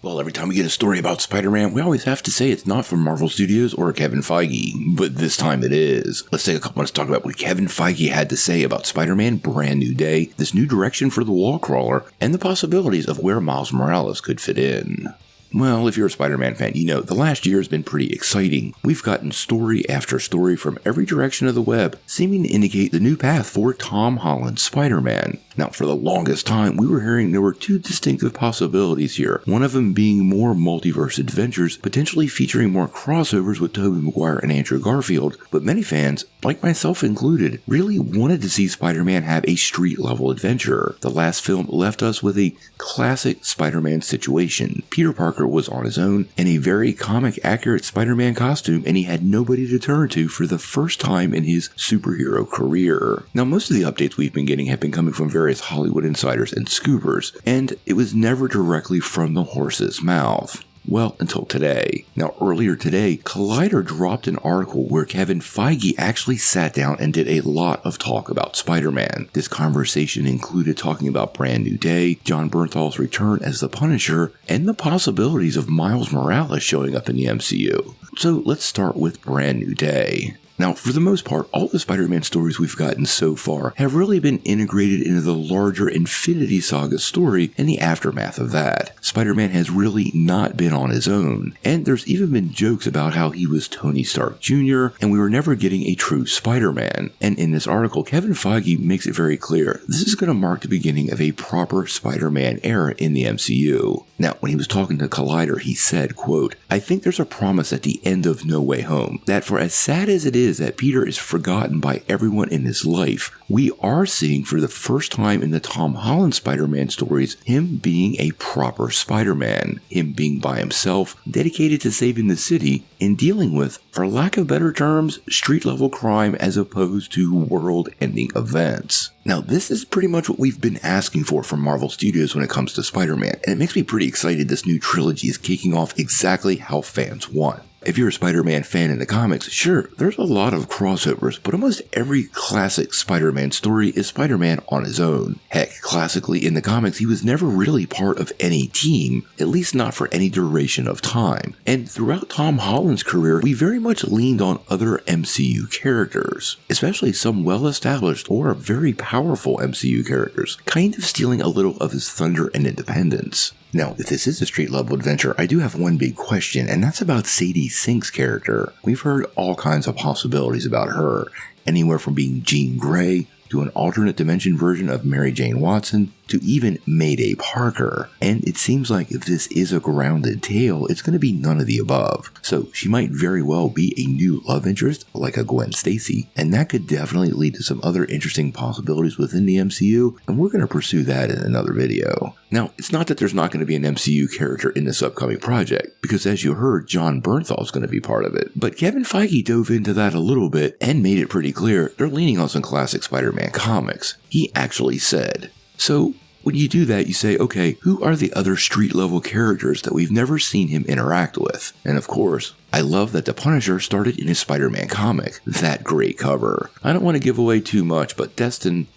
Well, every time we get a story about Spider-Man, we always have to say it's not from Marvel Studios or Kevin Feige, but this time it is. Let's take a couple minutes to talk about what Kevin Feige had to say about Spider-Man Brand New Day, this new direction for the wall crawler, and the possibilities of where Miles Morales could fit in. Well, if you're a Spider-Man fan, you know the last year has been pretty exciting. We've gotten story after story from every direction of the web, seeming to indicate the new path for Tom Holland's Spider-Man. Now, for the longest time, we were hearing there were two distinctive possibilities here, one of them being more multiverse adventures, potentially featuring more crossovers with Tobey Maguire and Andrew Garfield, but many fans, like myself included, really wanted to see Spider-Man have a street-level adventure. The last film left us with a classic Spider-Man situation. Peter Parker was on his own in a very comic-accurate Spider-Man costume, and he had nobody to turn to for the first time in his superhero career. Now, most of the updates we've been getting have been coming from various Hollywood insiders and scoopers, and it was never directly from the horse's mouth. Well, until today. Now, earlier today, Collider dropped an article where Kevin Feige actually sat down and did a lot of talk about Spider-Man. This conversation included talking about Brand New Day, John Bernthal's return as the Punisher, and the possibilities of Miles Morales showing up in the MCU. So let's start with Brand New Day. Now, for the most part, all the Spider-Man stories we've gotten so far have really been integrated into the larger Infinity Saga story and the aftermath of that. Spider-Man has really not been on his own, and there's even been jokes about how he was Tony Stark Jr., and we were never getting a true Spider-Man. And in this article, Kevin Feige makes it very clear this is going to mark the beginning of a proper Spider-Man era in the MCU. Now, when he was talking to Collider, he said, quote, "I think there's a promise at the end of No Way Home that for as sad as it is that Peter is forgotten by everyone in his life, we are seeing for the first time in the Tom Holland Spider-Man stories him being a proper Spider-Man, him being by himself, dedicated to saving the city, and dealing with, for lack of better terms, street-level crime as opposed to world-ending events." Now, this is pretty much what we've been asking for from Marvel Studios when it comes to Spider-Man, and it makes me pretty excited this new trilogy is kicking off exactly how fans want. If you're a Spider-Man fan in the comics, sure, there's a lot of crossovers, but almost every classic Spider-Man story is Spider-Man on his own. Heck, classically in the comics, he was never really part of any team, at least not for any duration of time. And throughout Tom Holland's career, we very much leaned on other MCU characters, especially some well-established or very powerful MCU characters, kind of stealing a little of his thunder and independence. Now, if this is a street-level adventure, I do have one big question, and that's about Sadie Sink's character. We've heard all kinds of possibilities about her, anywhere from being Jean Grey, to an alternate dimension version of Mary Jane Watson, to even Mayday Parker. And it seems like if this is a grounded tale, it's going to be none of the above. So she might very well be a new love interest, like a Gwen Stacy, and that could definitely lead to some other interesting possibilities within the MCU, and we're going to pursue that in another video. Now, it's not that there's not going to be an MCU character in this upcoming project, because as you heard, John Bernthal is going to be part of it. But Kevin Feige dove into that a little bit and made it pretty clear they're leaning on some classic Spider-Man comics. He actually said, so when you do that, you say, okay, who are the other street-level characters that we've never seen him interact with? And of course, I love that the Punisher started in his Spider-Man comic. That great cover. I don't want to give away too much, but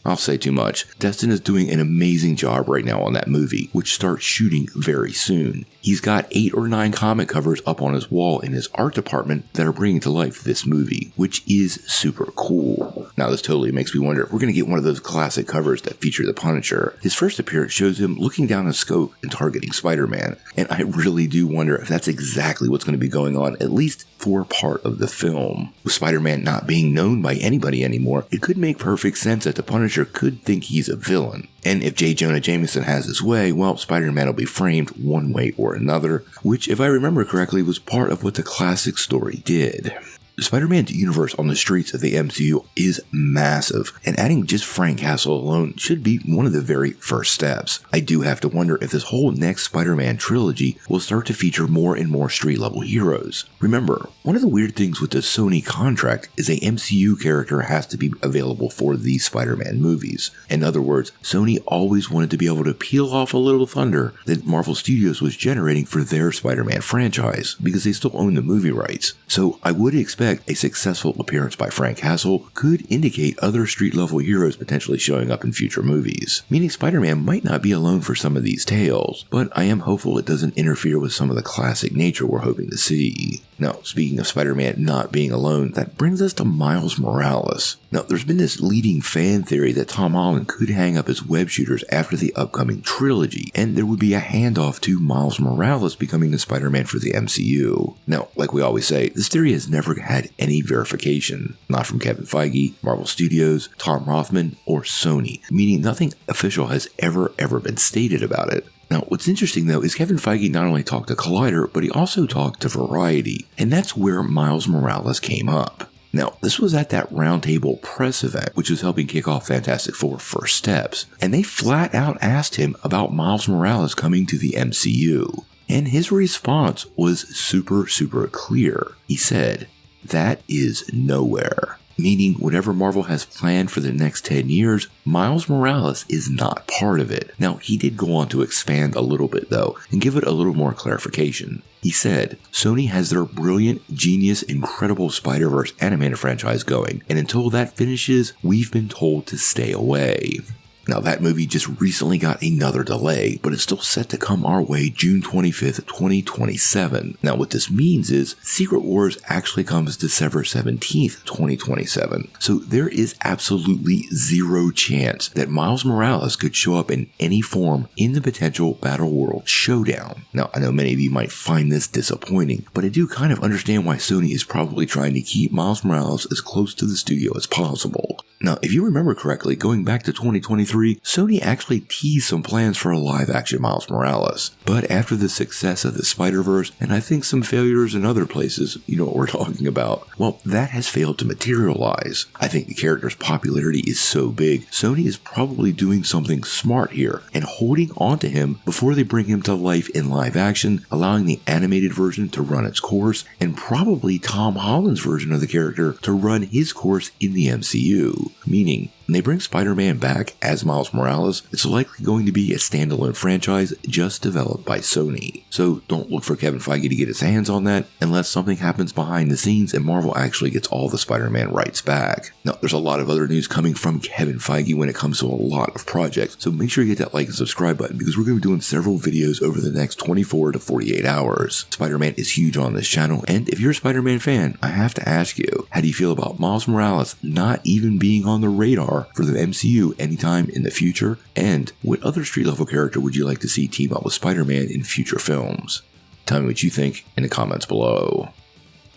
I'll say too much. Destin is doing an amazing job right now on that movie, which starts shooting very soon. He's got 8 or 9 comic covers up on his wall in his art department that are bringing to life this movie, which is super cool. Now, this totally makes me wonder if we're going to get one of those classic covers that feature the Punisher. His first appearance shows him looking down a scope and targeting Spider-Man, and I really do wonder if that's exactly what's going to be going on, at least for part of the film. With Spider-Man not being known by anybody anymore, it could make perfect sense that the Punisher could think he's a villain. And if J. Jonah Jameson has his way, well, Spider-Man will be framed one way or another, which, if I remember correctly, was part of what the classic story did. Spider-Man's universe on the streets of the MCU is massive, and adding just Frank Castle alone should be one of the very first steps. I do have to wonder if this whole next Spider-Man trilogy will start to feature more and more street-level heroes. Remember, one of the weird things with the Sony contract is a MCU character has to be available for these Spider-Man movies. In other words, Sony always wanted to be able to peel off a little thunder that Marvel Studios was generating for their Spider-Man franchise, because they still own the movie rights. So I would expect suspect a successful appearance by Frank Castle could indicate other street-level heroes potentially showing up in future movies, meaning Spider-Man might not be alone for some of these tales, but I am hopeful it doesn't interfere with some of the classic nature we're hoping to see. Now, speaking of Spider-Man not being alone, that brings us to Miles Morales. Now, there's been this leading fan theory that Tom Holland could hang up his web shooters after the upcoming trilogy, and there would be a handoff to Miles Morales becoming the Spider-Man for the MCU. Now, like we always say, this theory has never had any verification, not from Kevin Feige, Marvel Studios, Tom Rothman, or Sony, meaning nothing official has ever been stated about it. Now, what's interesting though is Kevin Feige not only talked to Collider, but he also talked to Variety, and that's where Miles Morales came up. Now, this was at that roundtable press event, which was helping kick off Fantastic Four First Steps, and they flat out asked him about Miles Morales coming to the MCU. And his response was super clear. He said, "That is nowhere." Meaning whatever Marvel has planned for the next 10 years, Miles Morales is not part of it. Now, he did go on to expand a little bit though, and give it a little more clarification. He said, "Sony has their brilliant, genius, incredible Spider-Verse animated franchise going, and until that finishes, we've been told to stay away." Now, that movie just recently got another delay, but it's still set to come our way June 25th, 2027. Now, what this means is Secret Wars actually comes December 17th, 2027. So there is absolutely zero chance that Miles Morales could show up in any form in the potential Battle World showdown. Now, I know many of you might find this disappointing, but I do kind of understand why Sony is probably trying to keep Miles Morales as close to the studio as possible. Now, if you remember correctly, going back to 2023, Sony actually teased some plans for a live-action Miles Morales. But after the success of the Spider-Verse, and I think some failures in other places, you know what we're talking about, well, that has failed to materialize. I think the character's popularity is so big, Sony is probably doing something smart here, and holding on to him before they bring him to life in live action, allowing the animated version to run its course, and probably Tom Holland's version of the character to run his course in the MCU. Meaning, when they bring Spider-Man back as Miles Morales, it's likely going to be a standalone franchise just developed by Sony. So don't look for Kevin Feige to get his hands on that unless something happens behind the scenes and Marvel actually gets all the Spider-Man rights back. Now, there's a lot of other news coming from Kevin Feige when it comes to a lot of projects, so make sure you hit that like and subscribe button because we're going to be doing several videos over the next 24 to 48 hours. Spider-Man is huge on this channel, and if you're a Spider-Man fan, I have to ask you, how do you feel about Miles Morales not even being on the radar for the MCU anytime in the future? And what other street-level character would you like to see team up with Spider-Man in future films? Tell me what you think in the comments below.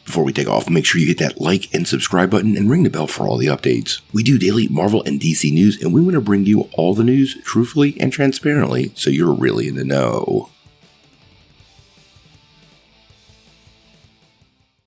Before we take off, make sure you hit that like and subscribe button and ring the bell for all the updates. We do daily Marvel and DC news, and we want to bring you all the news truthfully and transparently so you're really in the know.